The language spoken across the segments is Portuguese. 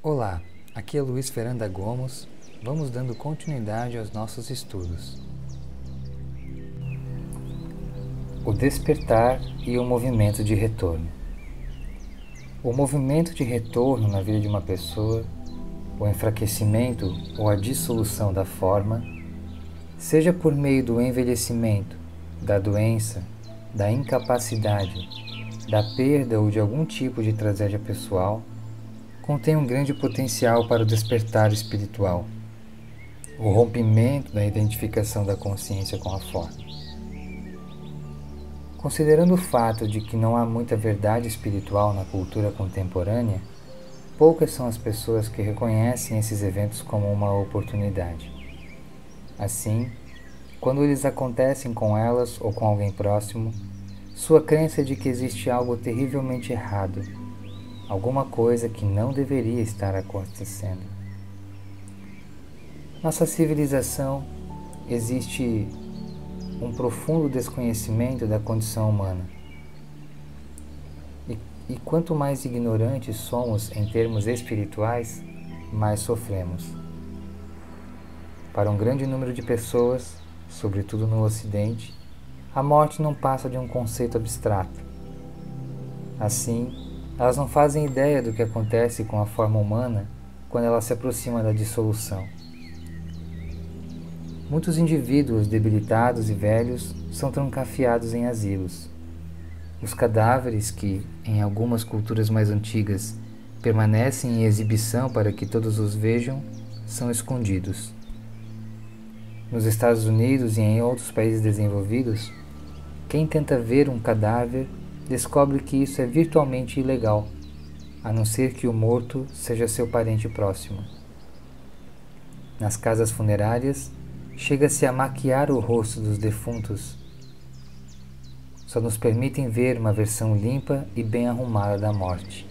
Olá, aqui é Luiz Ferranda Gomes. Vamos dando continuidade aos nossos estudos. O despertar e o movimento de retorno. O movimento de retorno na vida de uma pessoa, o enfraquecimento ou a dissolução da forma, seja por meio do envelhecimento, da doença, da incapacidade, da perda ou de algum tipo de tragédia pessoal, contém um grande potencial para o despertar espiritual, o rompimento da identificação da consciência com a forma. Considerando o fato de que não há muita verdade espiritual na cultura contemporânea, poucas são as pessoas que reconhecem esses eventos como uma oportunidade. Assim, quando eles acontecem com elas ou com alguém próximo, sua crença de que existe algo terrivelmente errado, alguma coisa que não deveria estar acontecendo. Nossa civilização existe um profundo desconhecimento da condição humana. E quanto mais ignorantes somos em termos espirituais, mais sofremos. Para um grande número de pessoas, sobretudo no Ocidente, a morte não passa de um conceito abstrato. Assim, elas não fazem ideia do que acontece com a forma humana quando ela se aproxima da dissolução. Muitos indivíduos debilitados e velhos são trancafiados em asilos. Os cadáveres que, em algumas culturas mais antigas, permanecem em exibição para que todos os vejam, são escondidos. Nos Estados Unidos e em outros países desenvolvidos, quem tenta ver um cadáver descobre que isso é virtualmente ilegal, a não ser que o morto seja seu parente próximo. Nas casas funerárias, chega-se a maquiar o rosto dos defuntos. Só nos permitem ver uma versão limpa e bem arrumada da morte.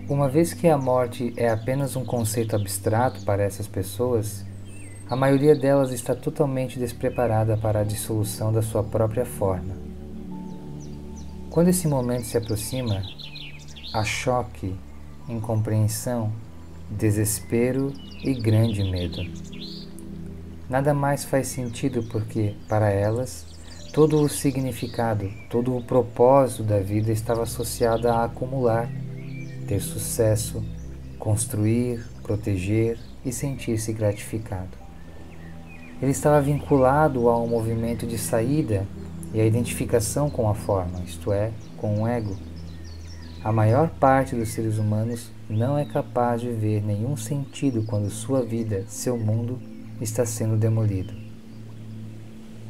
Uma vez que a morte é apenas um conceito abstrato para essas pessoas, a maioria delas está totalmente despreparada para a dissolução da sua própria forma. Quando esse momento se aproxima, há choque, incompreensão, desespero e grande medo. Nada mais faz sentido porque, para elas, todo o significado, todo o propósito da vida estava associado a acumular, ter sucesso, construir, proteger e sentir-se gratificado. Ele estava vinculado a um movimento de saída e a identificação com a forma, isto é, com o ego. A maior parte dos seres humanos não é capaz de ver nenhum sentido quando sua vida, seu mundo, está sendo demolido.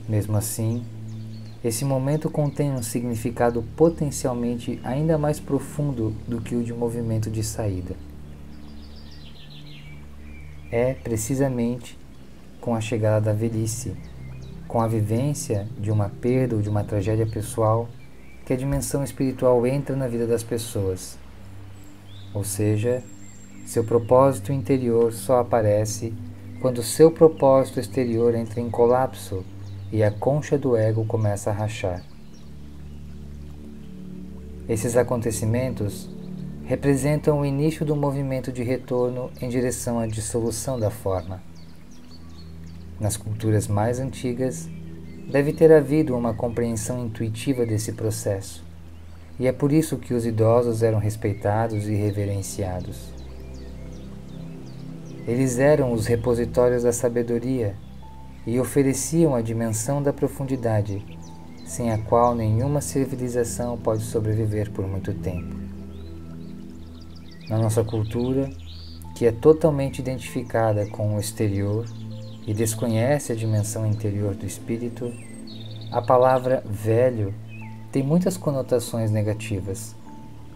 Mesmo assim, esse momento contém um significado potencialmente ainda mais profundo do que o de movimento de saída. É precisamente com a chegada da velhice, com a vivência de uma perda ou de uma tragédia pessoal, que a dimensão espiritual entra na vida das pessoas. Ou seja, seu propósito interior só aparece quando seu propósito exterior entra em colapso e a concha do ego começa a rachar. Esses acontecimentos representam o início do movimento de retorno em direção à dissolução da forma. Nas culturas mais antigas, deve ter havido uma compreensão intuitiva desse processo, e é por isso que os idosos eram respeitados e reverenciados. Eles eram os repositórios da sabedoria e ofereciam a dimensão da profundidade, sem a qual nenhuma civilização pode sobreviver por muito tempo. Na nossa cultura, que é totalmente identificada com o exterior e desconhece a dimensão interior do espírito, a palavra velho tem muitas conotações negativas,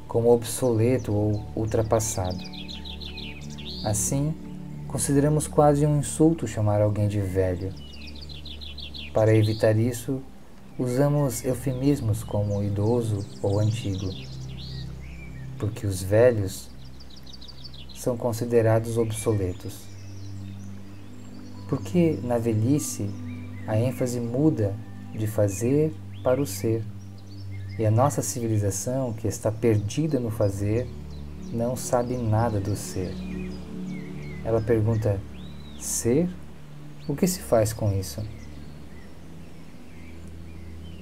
como obsoleto ou ultrapassado. Assim, consideramos quase um insulto chamar alguém de velho. Para evitar isso, usamos eufemismos como idoso ou antigo, porque os velhos são considerados obsoletos. Porque na velhice a ênfase muda de fazer para o ser, e a nossa civilização, que está perdida no fazer, não sabe nada do ser. Ela pergunta: ser? O que se faz com isso?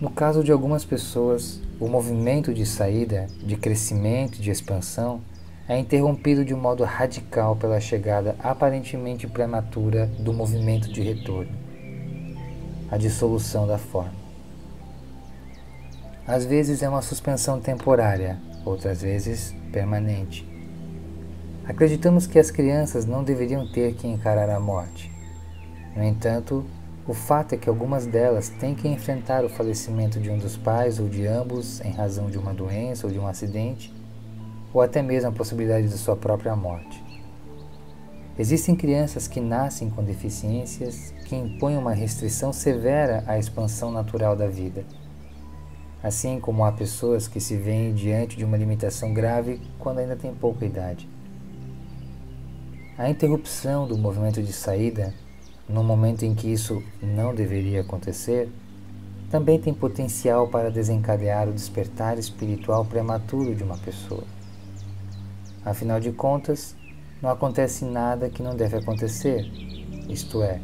No caso de algumas pessoas, o movimento de saída, de crescimento e de expansão é interrompido de um modo radical pela chegada aparentemente prematura do movimento de retorno, a dissolução da forma. Às vezes é uma suspensão temporária, outras vezes permanente. Acreditamos que as crianças não deveriam ter que encarar a morte. No entanto, o fato é que algumas delas têm que enfrentar o falecimento de um dos pais ou de ambos em razão de uma doença ou de um acidente, ou até mesmo a possibilidade de sua própria morte. Existem crianças que nascem com deficiências que impõem uma restrição severa à expansão natural da vida, assim como há pessoas que se veem diante de uma limitação grave quando ainda têm pouca idade. A interrupção do movimento de saída, no momento em que isso não deveria acontecer, também tem potencial para desencadear o despertar espiritual prematuro de uma pessoa. Afinal de contas, não acontece nada que não deve acontecer, isto é,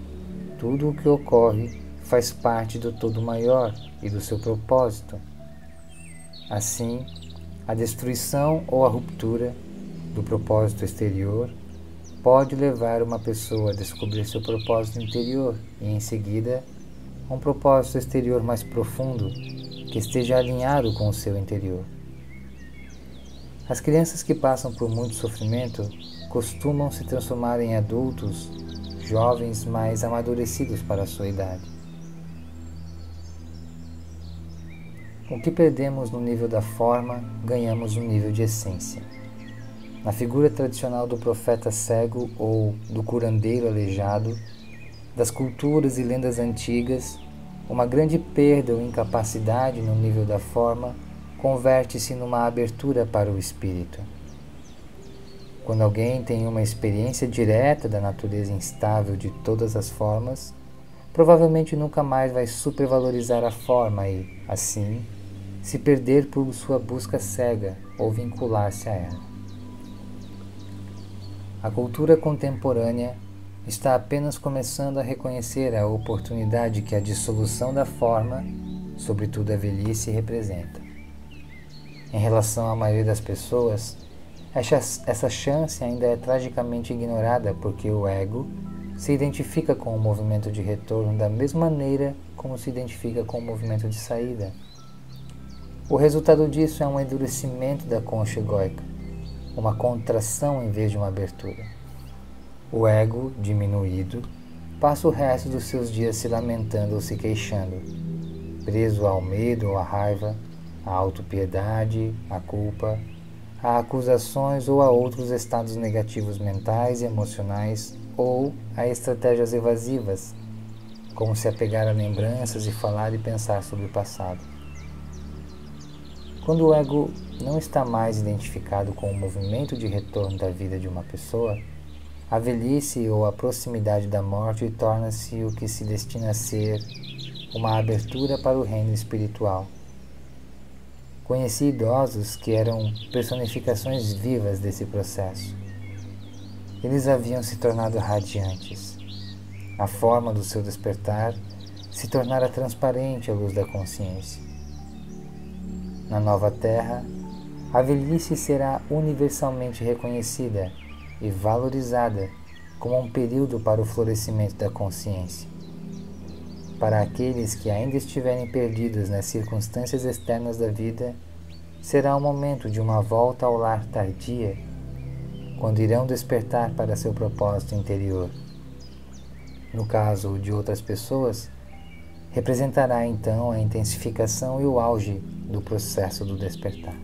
tudo o que ocorre faz parte do todo maior e do seu propósito. Assim, a destruição ou a ruptura do propósito exterior pode levar uma pessoa a descobrir seu propósito interior e, em seguida, um propósito exterior mais profundo que esteja alinhado com o seu interior. As crianças que passam por muito sofrimento costumam se transformar em adultos, jovens mais amadurecidos para a sua idade. O que perdemos no nível da forma, ganhamos no nível de essência. Na figura tradicional do profeta cego ou do curandeiro aleijado, das culturas e lendas antigas, uma grande perda ou incapacidade no nível da forma converte-se numa abertura para o espírito. Quando alguém tem uma experiência direta da natureza instável de todas as formas, provavelmente nunca mais vai supervalorizar a forma e, assim, se perder por sua busca cega ou vincular-se a ela. A cultura contemporânea está apenas começando a reconhecer a oportunidade que a dissolução da forma, sobretudo a velhice, representa. Em relação à maioria das pessoas, essa chance ainda é tragicamente ignorada porque o ego se identifica com o movimento de retorno da mesma maneira como se identifica com o movimento de saída. O resultado disso é um endurecimento da concha egóica, uma contração em vez de uma abertura. O ego, diminuído, passa o resto dos seus dias se lamentando ou se queixando, preso ao medo ou à raiva, à autopiedade, à culpa, a acusações ou a outros estados negativos mentais e emocionais ou a estratégias evasivas, como se apegar a lembranças e falar e pensar sobre o passado. Quando o ego não está mais identificado com o movimento de retorno da vida de uma pessoa, a velhice ou a proximidade da morte torna-se o que se destina a ser uma abertura para o reino espiritual. Conheci idosos que eram personificações vivas desse processo. Eles haviam se tornado radiantes. A forma do seu despertar se tornara transparente à luz da consciência. Na nova terra, a velhice será universalmente reconhecida e valorizada como um período para o florescimento da consciência. Para aqueles que ainda estiverem perdidos nas circunstâncias externas da vida, será o momento de uma volta ao lar tardia, quando irão despertar para seu propósito interior. No caso de outras pessoas, representará então a intensificação e o auge do processo do despertar.